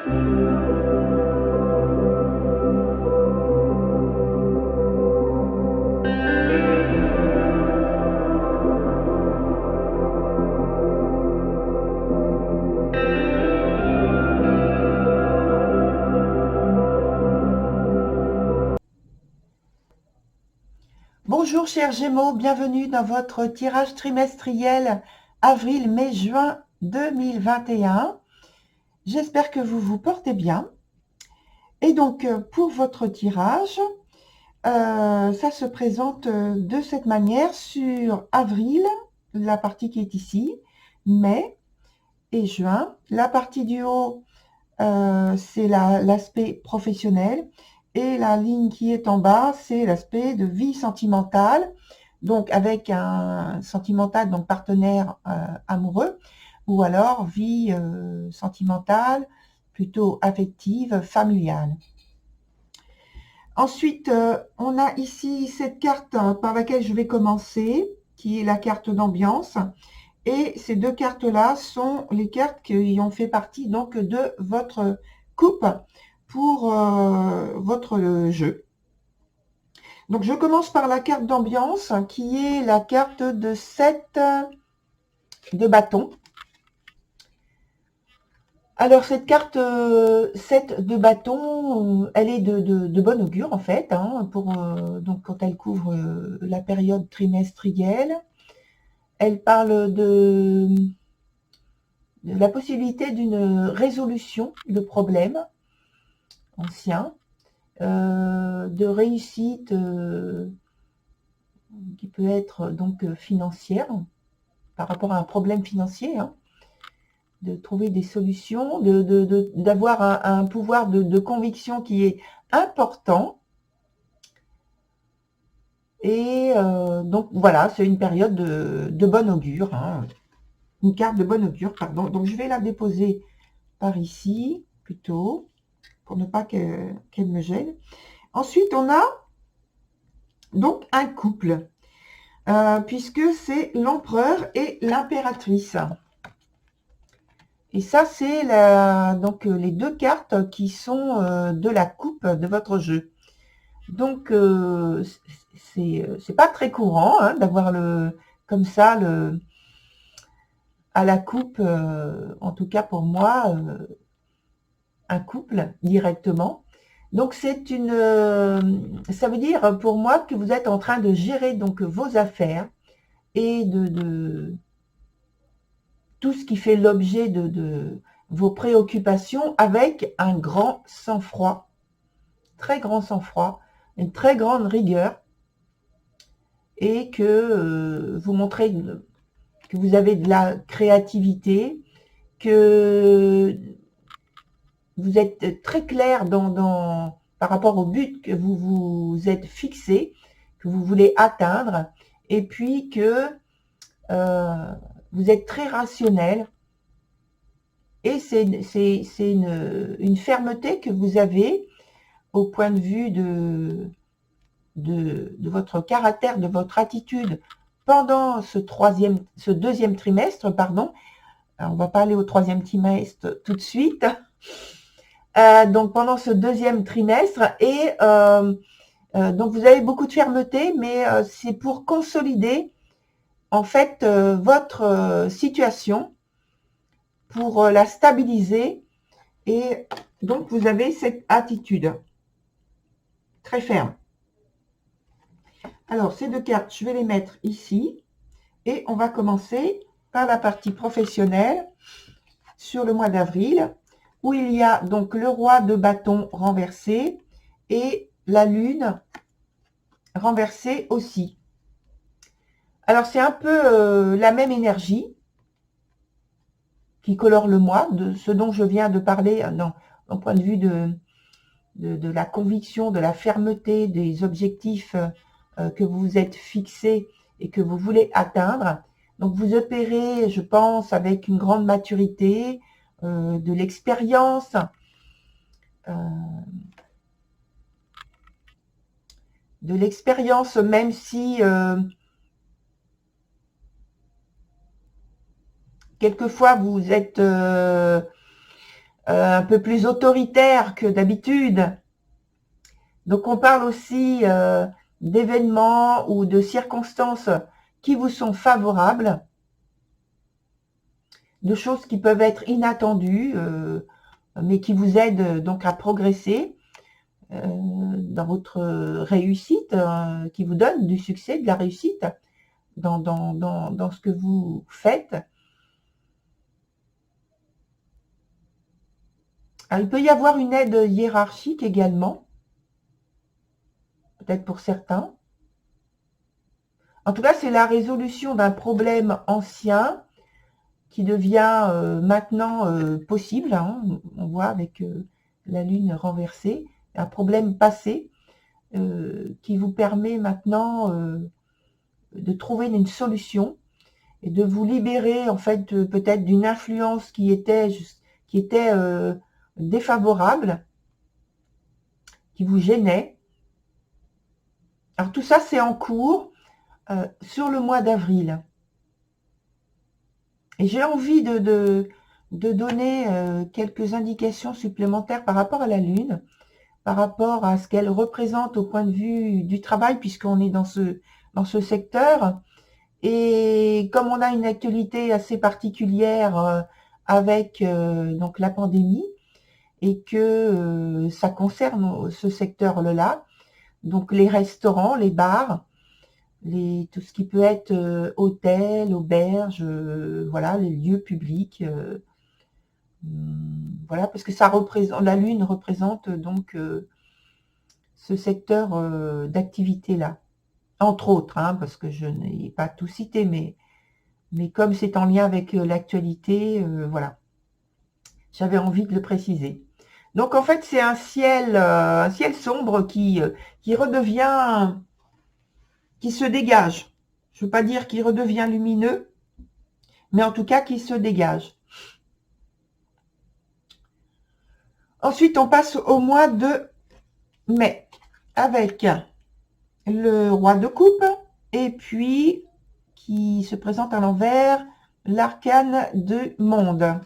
Bonjour chers Gémeaux, bienvenue dans votre tirage trimestriel avril, mai, juin 2021. J'espère que vous vous portez bien. Et donc pour votre tirage, ça se présente de cette manière sur avril, la partie qui est ici, mai et juin. La partie du haut, c'est l'aspect professionnel. Et la ligne qui est en bas, c'est l'aspect de vie sentimentale, donc avec un sentimental, donc partenaire amoureux, ou alors vie sentimentale, plutôt affective, familiale. Ensuite, on a ici cette carte par laquelle je vais commencer, qui est la carte d'ambiance. Et ces deux cartes-là sont les cartes qui ont fait partie donc de votre coupe pour votre jeu. Donc, je commence par la carte d'ambiance, qui est la carte de 7 de bâton. Alors, cette carte 7 de bâton, elle est de bon augure, en fait, hein, donc quand elle couvre la période trimestrielle. Elle parle de la possibilité d'une résolution de problèmes anciens, de réussite qui peut être donc financière par rapport à un problème financier, hein, de trouver des solutions, d'avoir un pouvoir de conviction qui est important. Et donc voilà, c'est une période de bon augure, hein, une carte de bon augure, pardon. Donc je vais la déposer par ici plutôt, pour ne pas qu'elle me gêne. Ensuite, on a donc un couple, puisque c'est l'empereur et l'impératrice. Et ça, c'est donc les deux cartes qui sont de la coupe de votre jeu. Donc, c'est pas très courant hein, d'avoir comme ça à la coupe, en tout cas pour moi, un couple directement. Donc c'est ça veut dire pour moi que vous êtes en train de gérer donc vos affaires et de tout ce qui fait l'objet de vos préoccupations avec un grand sang-froid, très grand sang-froid, une très grande rigueur, et que vous montrez que vous avez de la créativité, que vous êtes très clair par rapport au but que vous vous êtes fixé, que vous voulez atteindre, et puis que vous êtes très rationnel. Et c'est une fermeté que vous avez au point de vue de votre caractère, de votre attitude pendant ce deuxième trimestre, pardon. Alors, on va pas aller au troisième trimestre tout de suite. Donc pendant ce deuxième trimestre, et donc vous avez beaucoup de fermeté, mais c'est pour consolider en fait votre situation, pour la stabiliser, et donc vous avez cette attitude très ferme. Alors ces deux cartes, je vais les mettre ici, et on va commencer par la partie professionnelle sur le mois d'avril, où il y a donc le roi de bâton renversé et la lune renversée aussi. Alors c'est un peu la même énergie qui colore le mois, de ce dont je viens de parler, au point de vue de la conviction, de la fermeté, des objectifs que vous vous êtes fixés et que vous voulez atteindre. Donc vous opérez, je pense, avec une grande maturité, de l'expérience, même si quelquefois vous êtes un peu plus autoritaire que d'habitude. Donc on parle aussi d'événements ou de circonstances qui vous sont favorables, de choses qui peuvent être inattendues, mais qui vous aident donc à progresser dans votre réussite, qui vous donne du succès, de la réussite dans ce que vous faites. Alors, il peut y avoir une aide hiérarchique également, peut-être pour certains. En tout cas, c'est la résolution d'un problème ancien qui devient maintenant possible. Hein. On voit avec la lune renversée, un problème passé qui vous permet maintenant de trouver une solution et de vous libérer en fait peut-être d'une influence qui était défavorable, qui vous gênait. Alors tout ça, c'est en cours sur le mois d'avril. Et j'ai envie de donner quelques indications supplémentaires par rapport à la Lune, par rapport à ce qu'elle représente au point de vue du travail, puisqu'on est dans ce secteur. Et comme on a une actualité assez particulière avec donc la pandémie, et que ça concerne ce secteur-là, donc les restaurants, les bars, tout ce qui peut être hôtel, auberge, voilà, les lieux publics, voilà, parce que ça représente, la Lune représente donc ce secteur d'activité-là, entre autres, hein, parce que je n'ai pas tout cité, mais comme c'est en lien avec l'actualité, voilà, j'avais envie de le préciser. Donc en fait, c'est un ciel sombre qui redevient, qui se dégage. Je ne veux pas dire qu'il redevient lumineux, mais en tout cas qui se dégage. Ensuite, on passe au mois de mai, avec le roi de coupe, et puis qui se présente à l'envers, l'arcane du monde.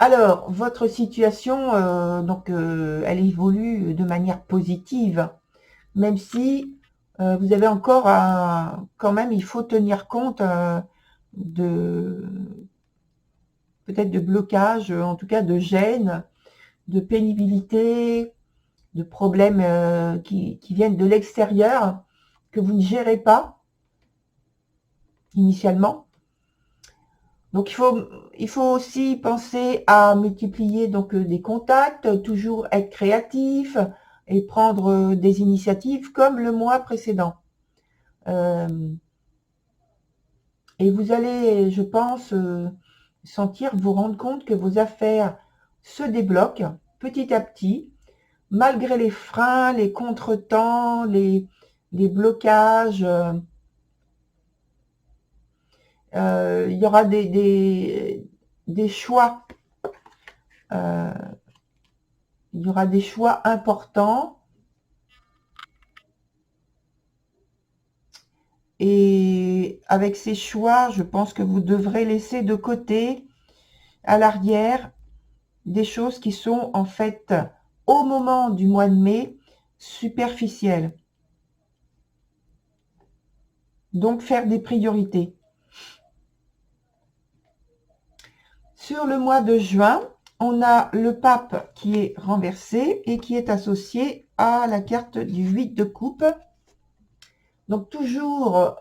Alors, votre situation, elle évolue de manière positive, même si vous avez encore quand même, il faut tenir compte peut-être de blocage, en tout cas de gêne, de pénibilité, de problèmes qui viennent de l'extérieur, que vous ne gérez pas initialement. Donc il faut aussi penser à multiplier donc des contacts, toujours être créatif et prendre des initiatives comme le mois précédent. Et vous allez, je pense, vous rendre compte que vos affaires se débloquent petit à petit, malgré les freins, les contretemps, les blocages. Il y aura des choix. Il y aura des choix importants. Et avec ces choix, je pense que vous devrez laisser de côté, à l'arrière, des choses qui sont en fait, au moment du mois de mai, superficielles. Donc faire des priorités. Sur le mois de juin, on a le pape qui est renversé et qui est associé à la carte du 8 de coupe. Donc toujours,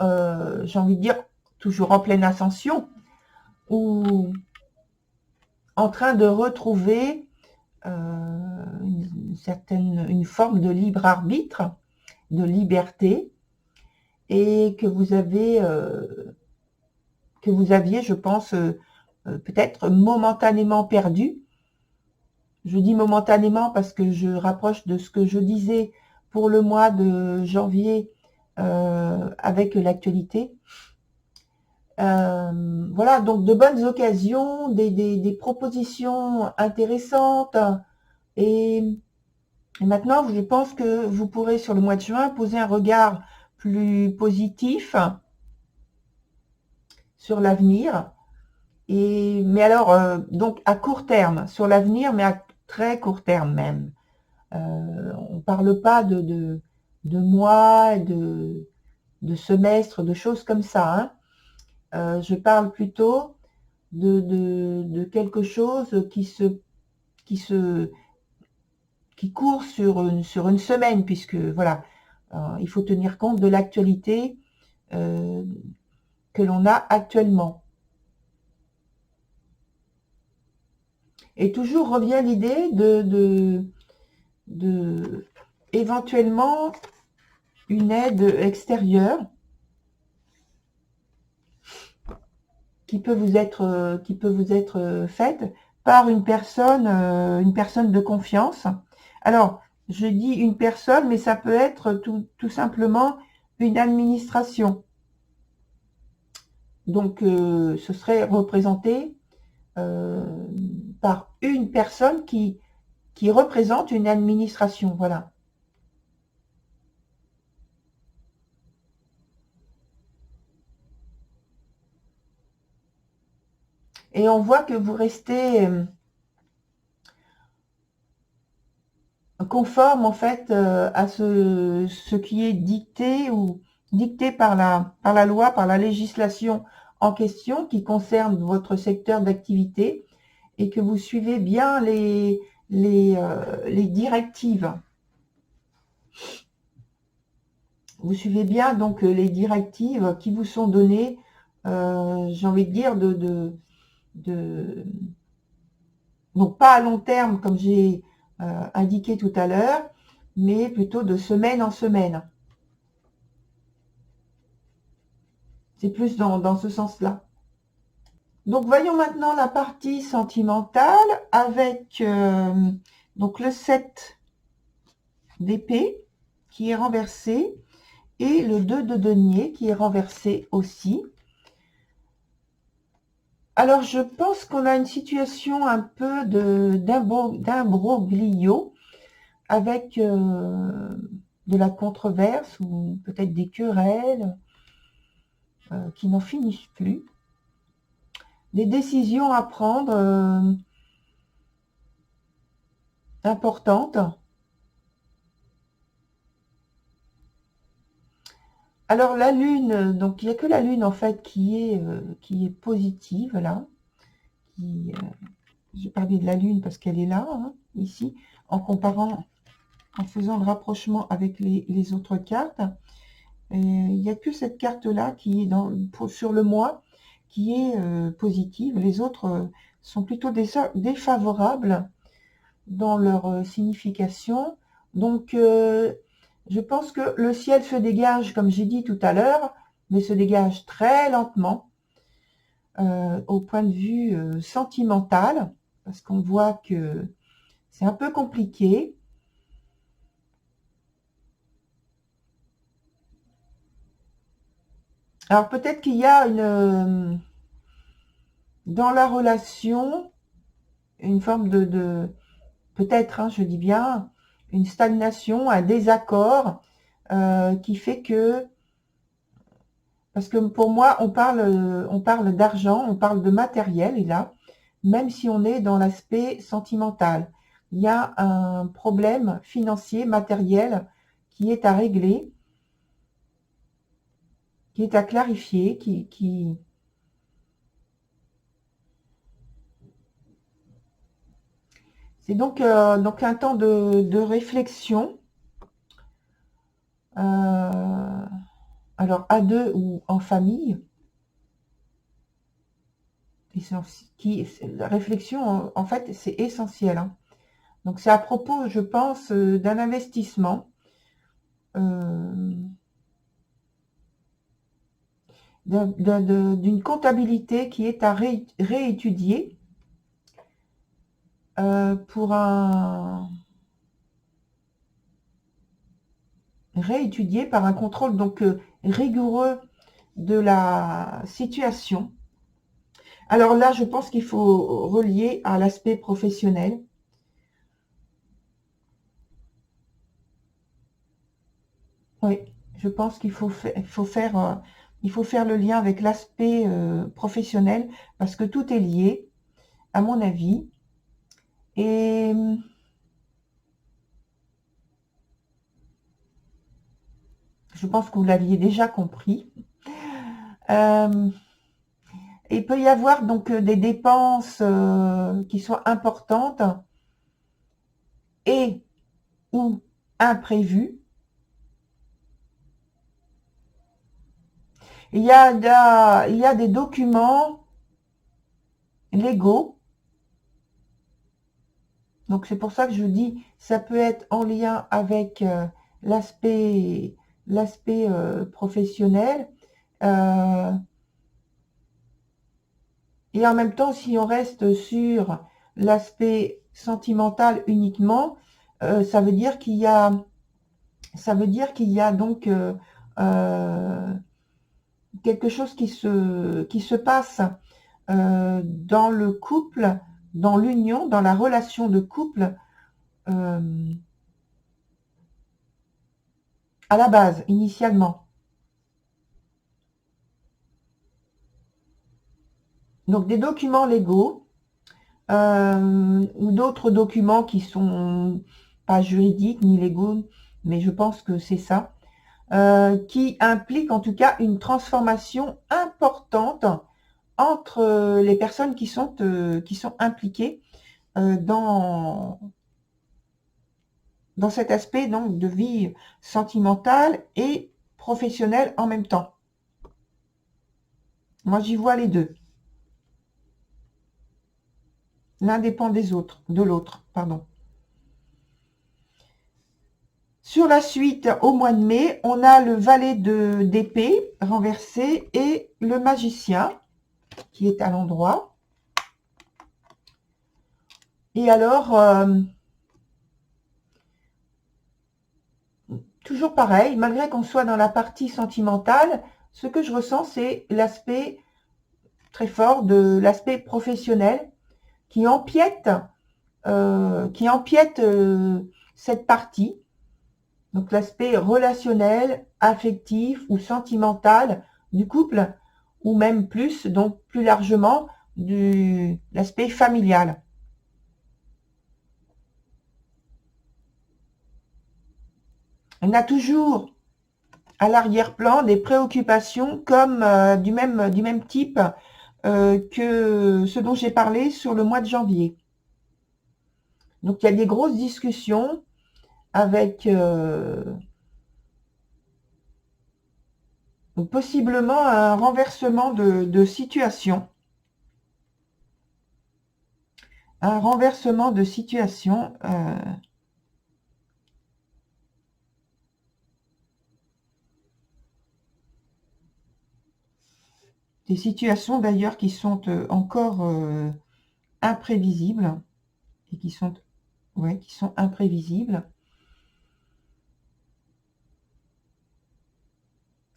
j'ai envie de dire, toujours en pleine ascension, ou en train de retrouver une forme de libre arbitre, de liberté, et que vous aviez, je pense, peut-être momentanément perdu. Je dis momentanément parce que je rapproche de ce que je disais pour le mois de janvier avec l'actualité. Voilà, donc de bonnes occasions, des propositions intéressantes. Et maintenant, je pense que vous pourrez, sur le mois de juin, poser un regard plus positif sur l'avenir Mais alors, donc à court terme, sur l'avenir, mais à très court terme même. On ne parle pas de mois, de semestres, de choses comme ça, hein. Je parle plutôt de quelque chose qui se, qui court sur une semaine, puisque voilà, il faut tenir compte de l'actualité euh, que l'on a actuellement. Et toujours revient l'idée de éventuellement une aide extérieure qui peut vous être faite par une personne de confiance. Alors, je dis une personne, mais ça peut être tout simplement une administration. Donc, ce serait représenté euh, par une personne qui représente une administration. Voilà. Et on voit que vous restez conforme en fait à ce qui est dicté ou dicté par la loi, par la législation en question qui concerne votre secteur d'activité et que vous suivez bien les directives. Vous suivez bien donc les directives qui vous sont données, j'ai envie de dire, de donc pas à long terme comme j'ai indiqué tout à l'heure, mais plutôt de semaine en semaine. C'est plus dans ce sens-là. Donc voyons maintenant la partie sentimentale avec donc le 7 d'épée qui est renversé et le 2 de denier qui est renversé aussi. Alors je pense qu'on a une situation un peu d'imbroglio avec de la controverse ou peut-être des querelles qui n'en finissent plus. Des décisions à prendre importantes. Alors la lune, donc il n'y a que la lune en fait qui est positive là. J'ai parlé de la lune parce qu'elle est là, hein, ici, en comparant, en faisant le rapprochement avec les autres cartes. Et il n'y a que cette carte-là qui est sur le mois qui est positive. Les autres sont plutôt défavorables dans leur signification. Donc, je pense que le ciel se dégage, comme j'ai dit tout à l'heure, mais se dégage très lentement au point de vue sentimental, parce qu'on voit que c'est un peu compliqué. Alors, peut-être qu'il y a dans la relation une forme peut-être, hein, je dis bien, une stagnation, un désaccord qui fait que, parce que pour moi, on parle d'argent, on parle de matériel, et là, même si on est dans l'aspect sentimental, il y a un problème financier, matériel, qui est à régler, qui est à clarifier, c'est donc un temps de réflexion, alors à deux ou en famille. La réflexion, en fait, c'est essentiel, hein. Donc, c'est à propos, je pense, d'un investissement, euh, d'une comptabilité qui est à réétudier pour réétudier par un contrôle donc rigoureux de la situation. Alors là, je pense qu'il faut relier à l'aspect professionnel. Oui, je pense qu'il faut faire, il faut faire le lien avec l'aspect professionnel, parce que tout est lié, à mon avis. Et je pense que vous l'aviez déjà compris. Il peut y avoir donc des dépenses qui soient importantes et ou imprévues. Il y a des documents légaux. Donc c'est pour ça que je dis, ça peut être en lien avec l'aspect professionnel. Et en même temps, si on reste sur l'aspect sentimental uniquement, ça veut dire qu'il y a donc quelque chose qui se passe dans le couple, dans l'union, dans la relation de couple, à la base, initialement. Donc des documents légaux ou d'autres documents qui sont pas juridiques ni légaux, mais je pense que c'est ça, qui impliquent en tout cas une transformation importante entre les personnes qui sont impliquées dans cet aspect donc de vie sentimentale et professionnelle en même temps. Moi, j'y vois les deux. L'un dépend de l'autre, pardon. Sur la suite, au mois de mai, on a le valet d'épée renversé et le magicien qui est à l'endroit. Et alors, toujours pareil, malgré qu'on soit dans la partie sentimentale, ce que je ressens, c'est l'aspect très fort de l'aspect professionnel qui empiète, cette partie. Donc l'aspect relationnel, affectif ou sentimental du couple, ou même plus, donc plus largement, l'aspect familial. On a toujours à l'arrière-plan des préoccupations comme du même type que ce dont j'ai parlé sur le mois de janvier. Donc il y a des grosses discussions avec possiblement un renversement de situation. Un renversement de situation. Des situations d'ailleurs qui sont encore imprévisibles et qui sont imprévisibles.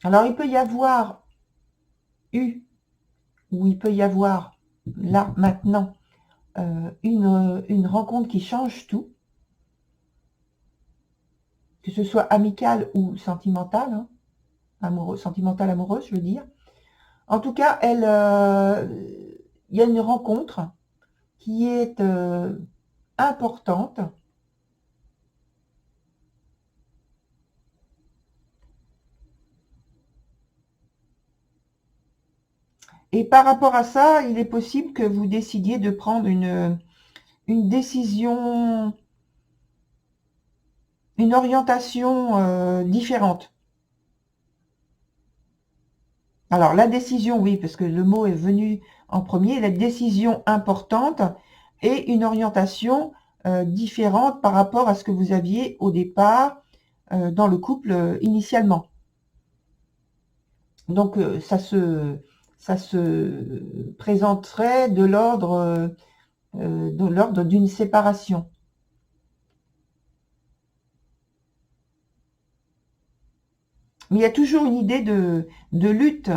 Alors il peut y avoir il peut y avoir là maintenant une rencontre qui change tout, que ce soit amicale ou sentimentale, sentimentale amoureuse, je veux dire. En tout cas, il y a une rencontre qui est importante. Et par rapport à ça, il est possible que vous décidiez de prendre une décision, une orientation différente. Alors, la décision, oui, parce que le mot est venu en premier, la décision importante et une orientation différente par rapport à ce que vous aviez au départ dans le couple initialement. Donc, ça se présenterait de l'ordre d'une séparation. Mais il y a toujours une idée de lutte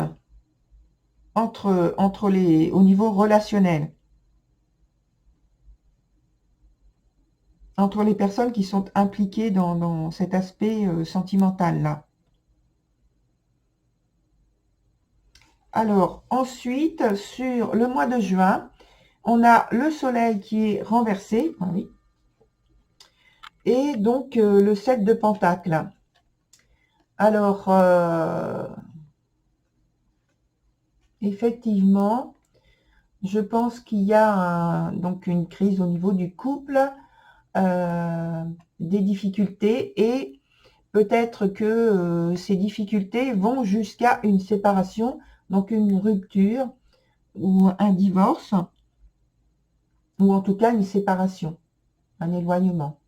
au niveau relationnel, entre les personnes qui sont impliquées dans cet aspect sentimental-là. Alors, ensuite, sur le mois de juin, on a le soleil qui est renversé. Ah oui. Et donc, le 7 de Pentacle. Alors, effectivement, je pense qu'il y a donc une crise au niveau du couple, des difficultés, et peut-être que ces difficultés vont jusqu'à une séparation, donc une rupture ou un divorce, ou en tout cas une séparation, un éloignement.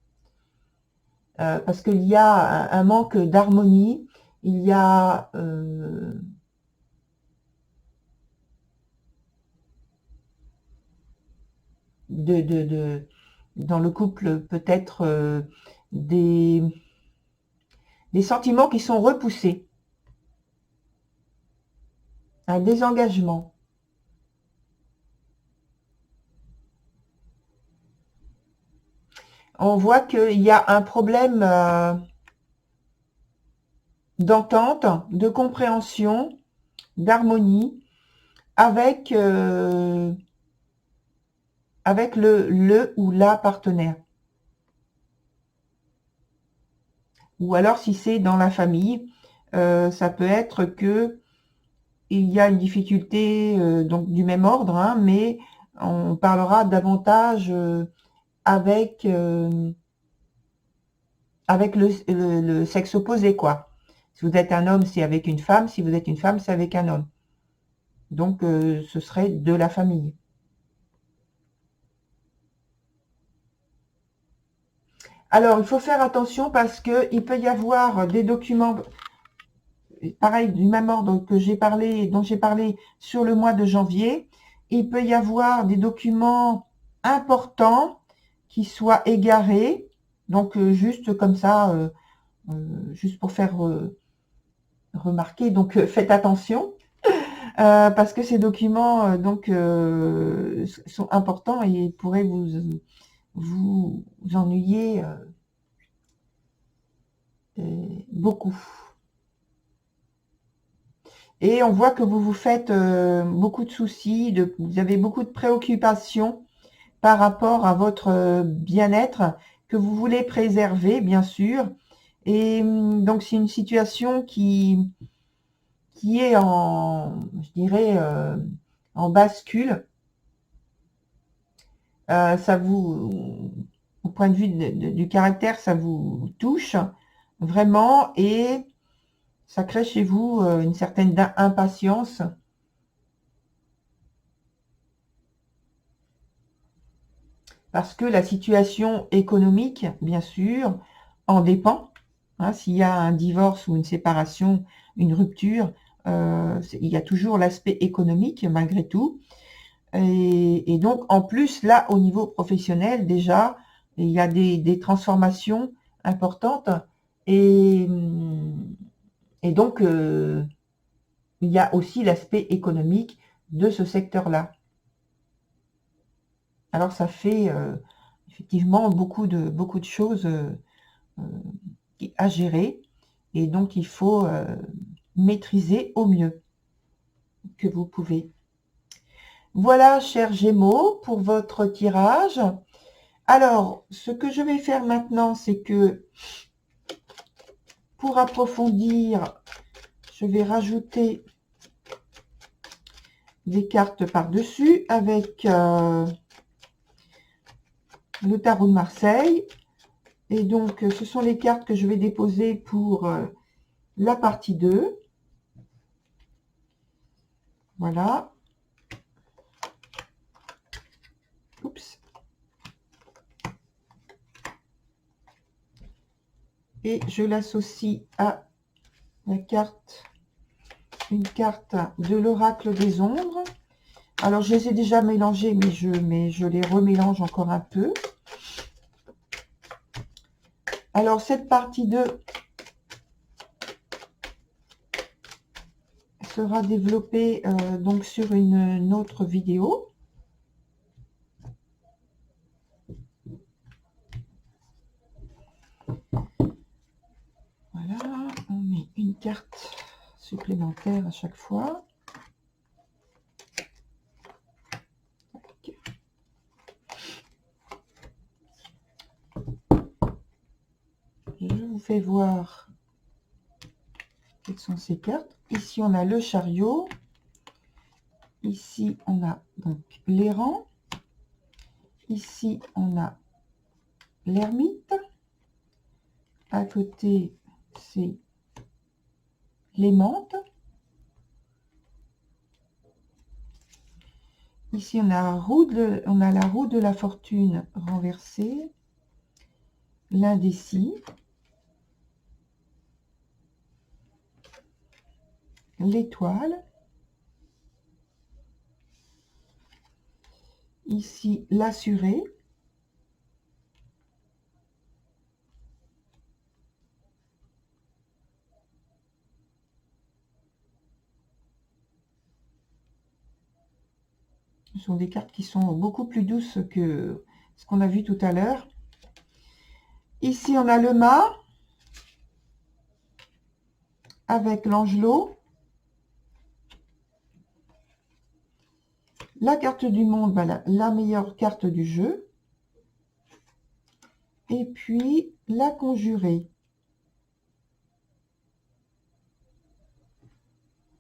Parce qu'il y a un manque d'harmonie, il y a dans le couple peut-être des sentiments qui sont repoussés, un désengagement. On voit qu'il y a un problème d'entente, de compréhension, d'harmonie avec, avec le ou la partenaire. Ou alors si c'est dans la famille, ça peut être que il y a une difficulté donc du même ordre, hein, mais on parlera davantage avec, avec le sexe opposé, quoi. Si vous êtes un homme, c'est avec une femme. Si vous êtes une femme, c'est avec un homme. Donc, ce serait de la famille. Alors, il faut faire attention parce qu'il peut y avoir des documents, pareil, du même ordre que j'ai parlé, dont j'ai parlé sur le mois de janvier. Il peut y avoir des documents importants qui soient égarés. Donc, juste comme ça, juste pour faire remarquer. Donc, faites attention. Parce que ces documents sont importants et pourraient vous ennuyer beaucoup. Et on voit que vous vous faites beaucoup de soucis, vous avez beaucoup de préoccupations par rapport à votre bien-être que vous voulez préserver, bien sûr. Et donc, c'est une situation qui est en, je dirais, en bascule. Ça vous, au point de vue du caractère, ça vous touche vraiment et ça crée chez vous une certaine impatience. Parce que la situation économique, bien sûr, en dépend. Hein, s'il y a un divorce ou une séparation, une rupture, il y a toujours l'aspect économique malgré tout. Et donc, en plus, là, au niveau professionnel, déjà, il y a des transformations importantes. Et, et donc, il y a aussi l'aspect économique de ce secteur-là. Alors, ça fait effectivement beaucoup de choses à gérer. Et donc, il faut maîtriser au mieux que vous pouvez. Voilà, chers Gémeaux, pour votre tirage. Alors, ce que je vais faire maintenant, c'est que pour approfondir, je vais rajouter des cartes par-dessus avec le tarot de Marseille. Et donc, ce sont les cartes que je vais déposer pour la partie 2. Voilà. Oups. Et je l'associe à la carte, une carte de l'oracle des ombres. Alors, je les ai déjà mélangées, mais je les remélange encore un peu. Alors, cette partie 2 sera développée donc sur une autre vidéo. Voilà, on met une carte supplémentaire à chaque fois. je vous fais voir quelles sont ces cartes. Ici, on a le chariot. Ici, on a donc l'errant. Ici, on a l'ermite. À côté, c'est l'aimante. Ici, on a la roue de la fortune renversée. L'indécis. L'étoile. Ici, l'assuré. Ce sont des cartes qui sont beaucoup plus douces que ce qu'on a vu tout à l'heure. Ici, on a le mât avec l'angelot. La carte du monde, voilà, la meilleure carte du jeu. Et puis, la conjurée.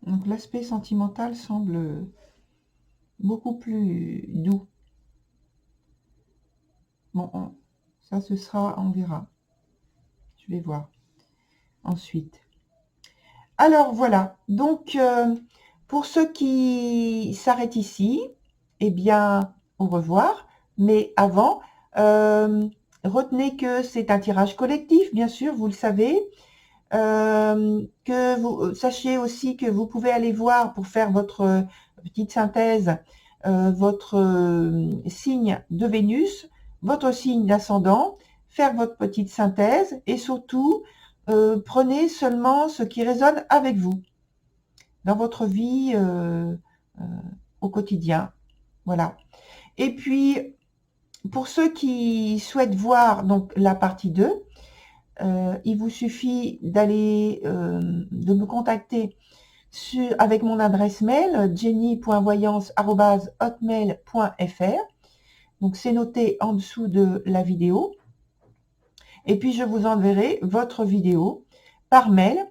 Donc, l'aspect sentimental semble beaucoup plus doux. Bon, ça, ce sera, on verra. Je vais voir ensuite. Alors, voilà. Donc, pour ceux qui s'arrêtent ici, eh bien, au revoir. Mais avant, retenez que c'est un tirage collectif, bien sûr, vous le savez. Que vous sachiez aussi que vous pouvez aller voir pour faire votre petite synthèse, votre signe de Vénus, votre signe d'ascendant, faire votre petite synthèse et surtout, prenez seulement ce qui résonne avec vous dans votre vie au quotidien. Voilà. Et puis, pour ceux qui souhaitent voir donc la partie 2, il vous suffit d'aller, de me contacter avec mon adresse mail jenny.voyance@hotmail.fr. Donc, c'est noté en dessous de la vidéo. Et puis, je vous enverrai votre vidéo par mail.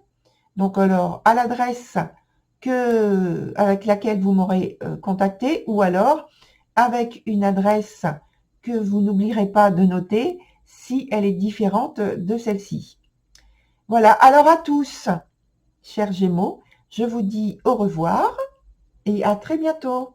Donc, alors, à l'adresse avec laquelle vous m'aurez contacté, ou alors avec une adresse que vous n'oublierez pas de noter si elle est différente de celle-ci. Voilà, alors à tous, chers Gémeaux, je vous dis au revoir et à très bientôt.